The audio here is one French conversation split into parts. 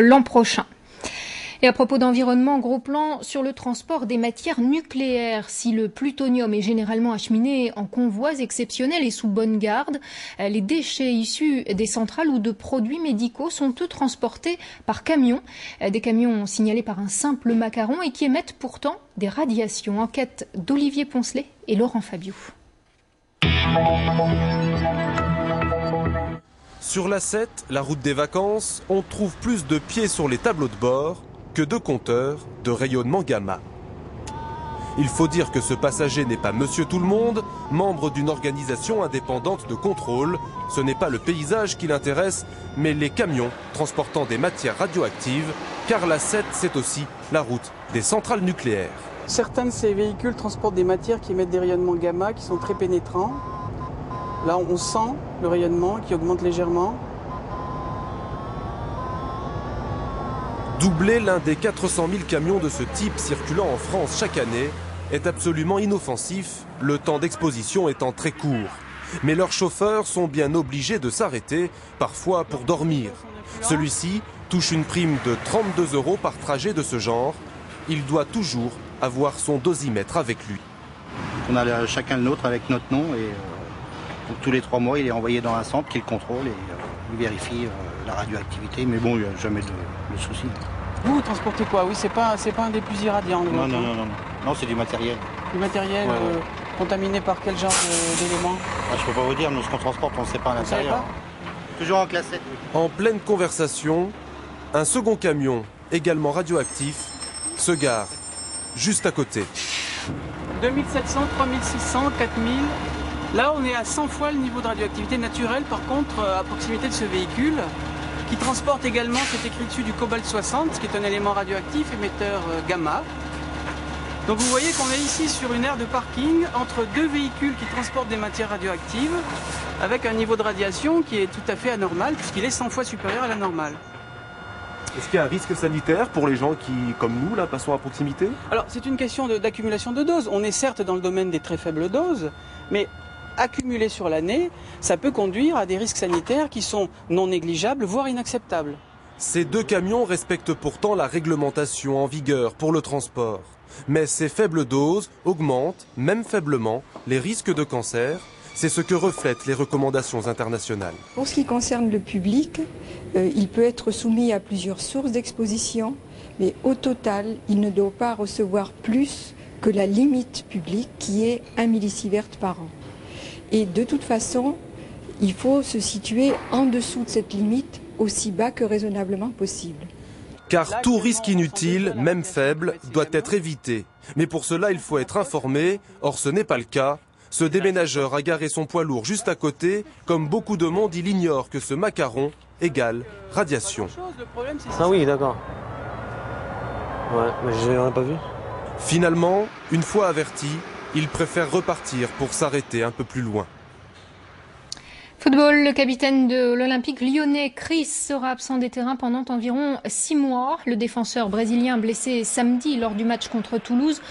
l'an prochain. Et à propos d'environnement, gros plan sur le transport des matières nucléaires. Si le plutonium est généralement acheminé en convois exceptionnels et sous bonne garde, les déchets issus des centrales ou de produits médicaux sont eux transportés par camions. Des camions signalés par un simple macaron et qui émettent pourtant des radiations. Enquête d'Olivier Poncelet et Laurent Fabiou. Sur l'A7, la route des vacances, on trouve plus de pieds sur les tableaux de bord que de compteurs de rayonnement gamma. Il faut dire que ce passager n'est pas Monsieur Tout-le-Monde, membre d'une organisation indépendante de contrôle. Ce n'est pas le paysage qui l'intéresse, mais les camions transportant des matières radioactives, car l'A7, c'est aussi la route des centrales nucléaires. Certains de ces véhicules transportent des matières qui émettent des rayonnements gamma qui sont très pénétrants. Là, on sent le rayonnement qui augmente légèrement. Doubler l'un des 400 000 camions de ce type circulant en France chaque année est absolument inoffensif, le temps d'exposition étant très court. Mais leurs chauffeurs sont bien obligés de s'arrêter, parfois pour dormir. Celui-ci touche une prime de 32 € par trajet de ce genre. Il doit toujours avoir son dosimètre avec lui. On a chacun le nôtre avec notre nom et tous les 3 mois il est envoyé dans un centre qui le contrôle et il vérifie la radioactivité. Mais bon, il n'y a jamais de souci. Vous transportez quoi? Oui, c'est pas un des plus irradiants. Non, c'est du matériel. Du matériel contaminé par quel genre d'éléments? Je peux pas vous dire, nous ce qu'on transporte, on ne sait pas à l'intérieur. Toujours en classe 7. En pleine conversation, un second camion, également radioactif, se gare juste à côté. 2700, 3600, 4000. Là, on est à 100 fois le niveau de radioactivité naturelle, par contre, à proximité de ce véhicule, qui transporte également, c'est écrit dessus, du cobalt-60, qui est un élément radioactif émetteur gamma. Donc vous voyez qu'on est ici sur une aire de parking entre deux véhicules qui transportent des matières radioactives, avec un niveau de radiation qui est tout à fait anormal, puisqu'il est 100 fois supérieur à la normale. Est-ce qu'il y a un risque sanitaire pour les gens qui, comme nous, là, passons à proximité? Alors, c'est une question d'accumulation de doses. On est certes dans le domaine des très faibles doses, mais accumulé sur l'année, ça peut conduire à des risques sanitaires qui sont non négligeables, voire inacceptables. Ces deux camions respectent pourtant la réglementation en vigueur pour le transport. Mais ces faibles doses augmentent, même faiblement, les risques de cancer. C'est ce que reflètent les recommandations internationales. Pour ce qui concerne le public, il peut être soumis à plusieurs sources d'exposition, mais au total, il ne doit pas recevoir plus que la limite publique qui est 1 millisievert par an. Et de toute façon, il faut se situer en dessous de cette limite aussi bas que raisonnablement possible. Car tout risque inutile, même faible, doit être évité. Mais pour cela, il faut être informé. Or, ce n'est pas le cas. Ce déménageur a garé son poids lourd juste à côté. Comme beaucoup de monde, il ignore que ce macaron égale radiation. Ah oui, d'accord. Ouais, mais je n'aurais pas vu. Finalement, une fois averti, il préfère repartir pour s'arrêter un peu plus loin. Football, le capitaine de l'Olympique lyonnais, Chris, sera absent des terrains pendant environ 6 mois. Le défenseur brésilien blessé samedi lors du match contre Toulouse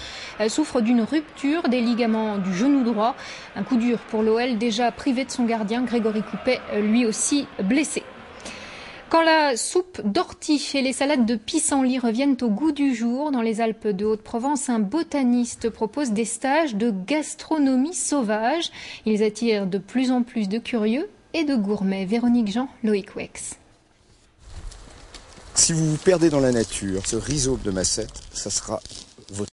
souffre d'une rupture des ligaments du genou droit. Un coup dur pour l'OL, déjà privé de son gardien, Grégory Coupet, lui aussi blessé. Quand la soupe d'ortie et les salades de pissenlit reviennent au goût du jour, dans les Alpes de Haute-Provence, un botaniste propose des stages de gastronomie sauvage. Ils attirent de plus en plus de curieux et de gourmets. Véronique Jean, Loïc Wex. Si vous vous perdez dans la nature, ce rhizome de Macette, ça sera